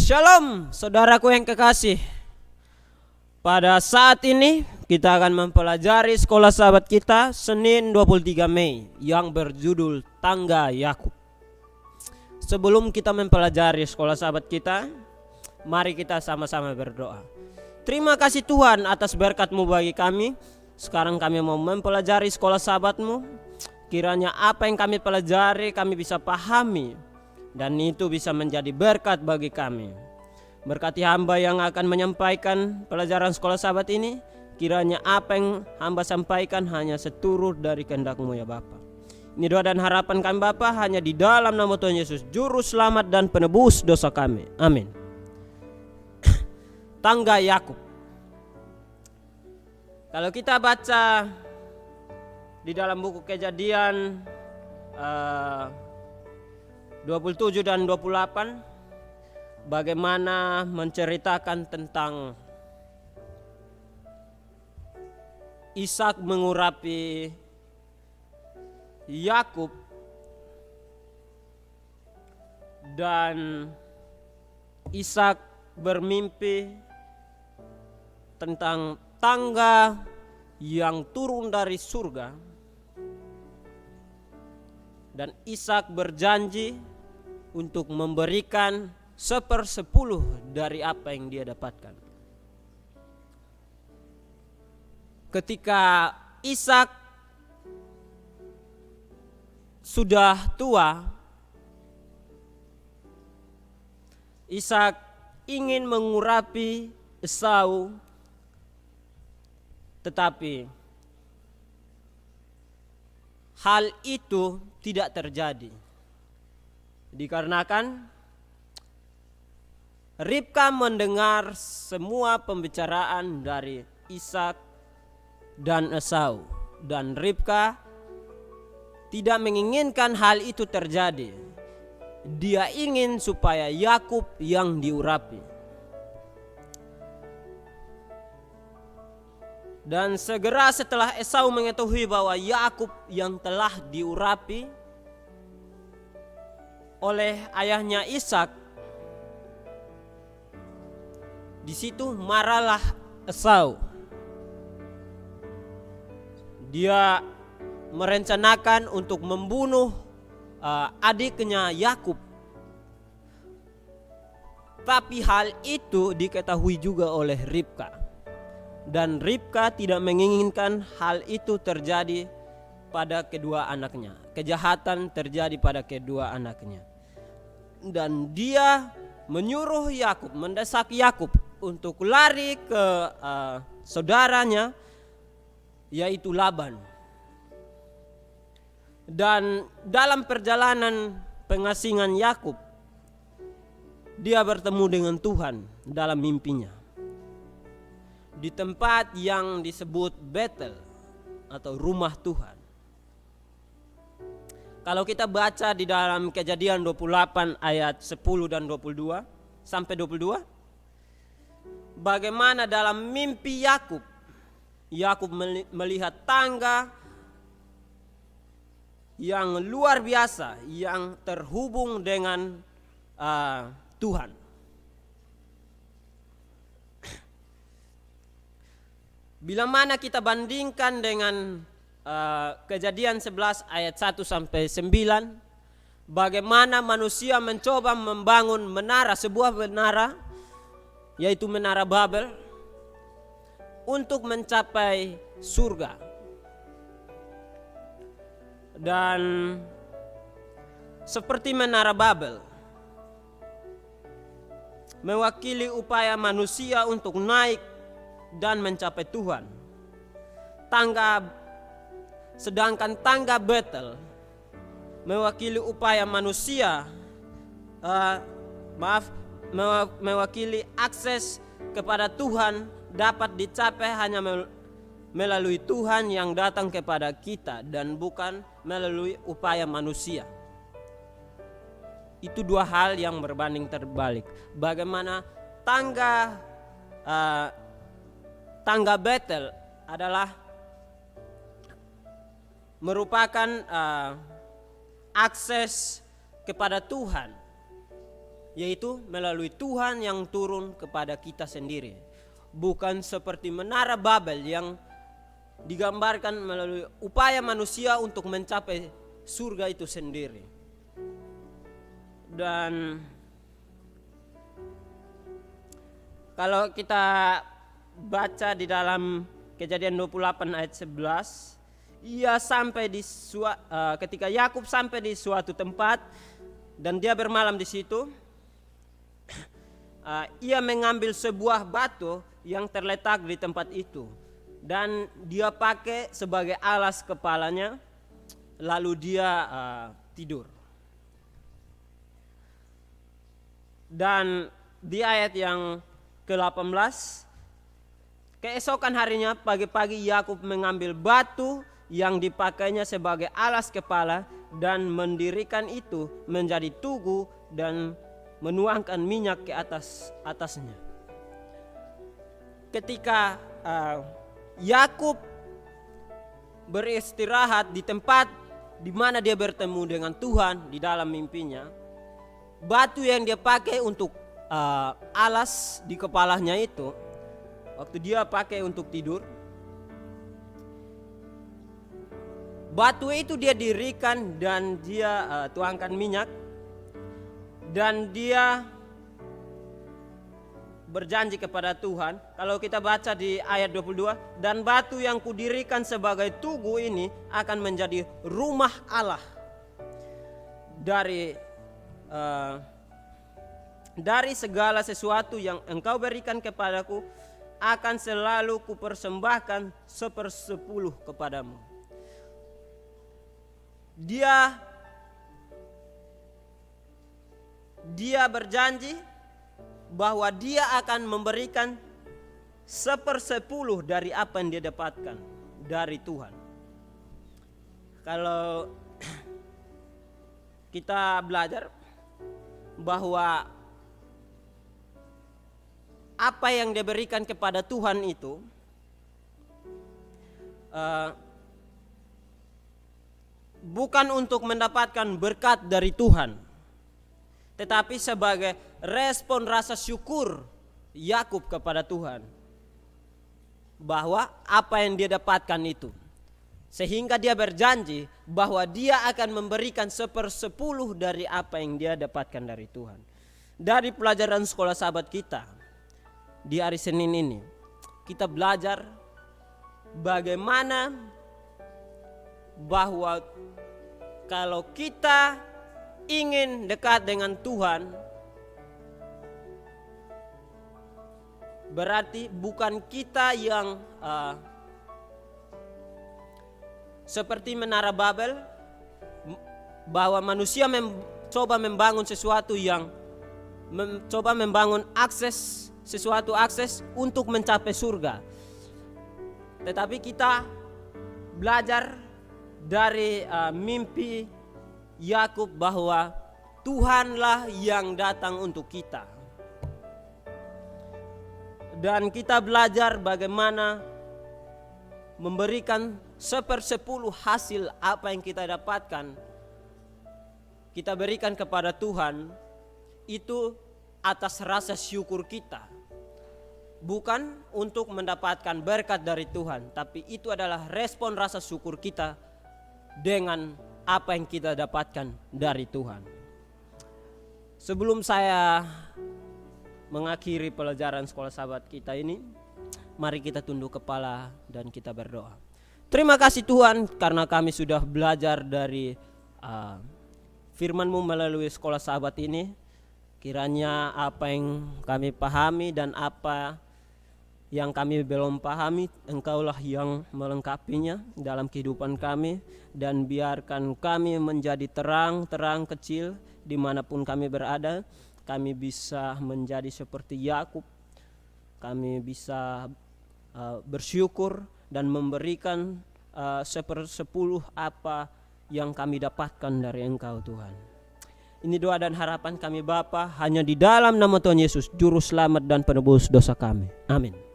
Shalom saudaraku yang kekasih. Pada saat ini kita akan mempelajari sekolah sahabat kita Senin 23 Mei yang berjudul Tangga Yakub. Sebelum kita mempelajari sekolah sahabat kita, mari kita sama-sama berdoa. Terima kasih Tuhan atas berkat-Mu bagi kami. Sekarang kami mau mempelajari sekolah sahabat-Mu. Kiranya apa yang kami pelajari kami bisa pahami, dan itu bisa menjadi berkat bagi kami. Berkati hamba yang akan menyampaikan pelajaran sekolah sahabat ini. Kiranya apa yang hamba sampaikan hanya seturut dari kehendak-Mu ya Bapa. Ini doa dan harapan kami Bapa, hanya di dalam nama Tuhan Yesus, Juru Selamat dan Penebus dosa kami. Amin. Tangga Yakub. Kalau kita baca di dalam buku Kejadian 27 dan 28, bagaimana menceritakan tentang Ishak mengurapi Yakub, dan Ishak bermimpi tentang tangga yang turun dari surga, dan Ishak berjanji untuk memberikan 1/10 dari apa yang dia dapatkan. Ketika Ishak sudah tua, Ishak ingin mengurapi Esau, tetapi hal itu tidak terjadi. Dikarenakan Ribka mendengar semua pembicaraan dari Ishak dan Esau, dan Ribka tidak menginginkan hal itu terjadi. Dia ingin supaya Yakub yang diurapi. Dan segera setelah Esau mengetahui bahwa Yakub yang telah diurapi oleh ayahnya Ishak, di situ marahlah Esau. Dia merencanakan untuk membunuh adiknya Yakub. Tapi hal itu diketahui juga oleh Ribka, dan Ribka tidak menginginkan hal itu terjadi pada kedua anaknya. Kejahatan terjadi pada kedua anaknya, dan dia menyuruh Yakub, mendesak Yakub untuk lari ke saudaranya, yaitu Laban. Dan dalam perjalanan pengasingan Yakub, dia bertemu dengan Tuhan dalam mimpinya di tempat yang disebut Betel atau rumah Tuhan. Kalau kita baca di dalam Kejadian 28 ayat 10 dan 22 sampai 22, bagaimana dalam mimpi Yakub melihat tangga yang luar biasa yang terhubung dengan Tuhan. Bila mana kita bandingkan dengan Kejadian 11 ayat 1 sampai 9, bagaimana manusia mencoba membangun sebuah menara, yaitu menara Babel, untuk mencapai surga. Dan seperti menara Babel mewakili upaya manusia untuk naik dan mencapai Tuhan, sedangkan tangga Betel mewakili upaya manusia mewakili akses kepada Tuhan dapat dicapai hanya melalui Tuhan yang datang kepada kita, dan bukan melalui upaya manusia. Itu dua hal yang berbanding terbalik. Bagaimana tangga Betel adalah merupakan akses kepada Tuhan yaitu melalui Tuhan yang turun kepada kita sendiri. Bukan seperti menara Babel yang digambarkan melalui upaya manusia untuk mencapai surga itu sendiri. Dan kalau kita baca di dalam Kejadian 28 ayat 11, ketika Yakub sampai di suatu tempat dan dia bermalam di situ, ia mengambil sebuah batu yang terletak di tempat itu dan dia pakai sebagai alas kepalanya, lalu dia tidur. Dan di ayat yang ke-18, keesokan harinya pagi-pagi Yakub mengambil batu yang dipakainya sebagai alas kepala dan mendirikan itu menjadi tugu dan menuangkan minyak ke atasnya. Ketika Yakub beristirahat di tempat di mana dia bertemu dengan Tuhan di dalam mimpinya, batu yang dia pakai untuk alas di kepalanya itu, waktu dia pakai untuk tidur, batu itu dia dirikan dan dia tuangkan minyak, dan dia berjanji kepada Tuhan. Kalau kita baca di ayat 22, dan batu yang kudirikan sebagai tugu ini akan menjadi rumah Allah dari segala sesuatu yang engkau berikan kepadaku akan selalu kupersembahkan 1/10 kepadamu. Dia berjanji bahwa dia akan memberikan 1/10 dari apa yang dia dapatkan dari Tuhan. Kalau kita belajar bahwa apa yang dia berikan kepada Tuhan itu bukan untuk mendapatkan berkat dari Tuhan, tetapi sebagai respon rasa syukur Yakub kepada Tuhan bahwa apa yang dia dapatkan itu, sehingga dia berjanji bahwa dia akan memberikan 1/10 dari apa yang dia dapatkan dari Tuhan. Dari pelajaran sekolah sahabat kita di hari Senin ini, kita belajar bagaimana bahwa kalau kita ingin dekat dengan Tuhan, berarti bukan kita yang seperti menara Babel, bahwa manusia mencoba membangun sesuatu yang mencoba membangun akses untuk mencapai surga. Tetapi kita belajar dari mimpi Yakub bahwa Tuhanlah yang datang untuk kita. Dan kita belajar bagaimana memberikan 1/10 hasil apa yang kita dapatkan, kita berikan kepada Tuhan, itu atas rasa syukur kita. Bukan untuk mendapatkan berkat dari Tuhan, tapi itu adalah respon rasa syukur kita dengan apa yang kita dapatkan dari Tuhan. Sebelum saya mengakhiri pelajaran sekolah sahabat kita ini, mari kita tunduk kepala dan kita berdoa. Terima kasih Tuhan karena kami sudah belajar dari firman-Mu melalui sekolah sahabat ini. Kiranya apa yang kami pahami dan apa yang kami belum pahami, Engkaulah yang melengkapinya dalam kehidupan kami. Dan biarkan kami menjadi terang kecil dimanapun kami berada. Kami bisa menjadi seperti Yakub. Kami bisa bersyukur dan memberikan 1/10 apa yang kami dapatkan dari Engkau Tuhan. Ini doa dan harapan kami Bapa, hanya di dalam nama Tuhan Yesus, Juru Selamat dan Penebus dosa kami. Amin.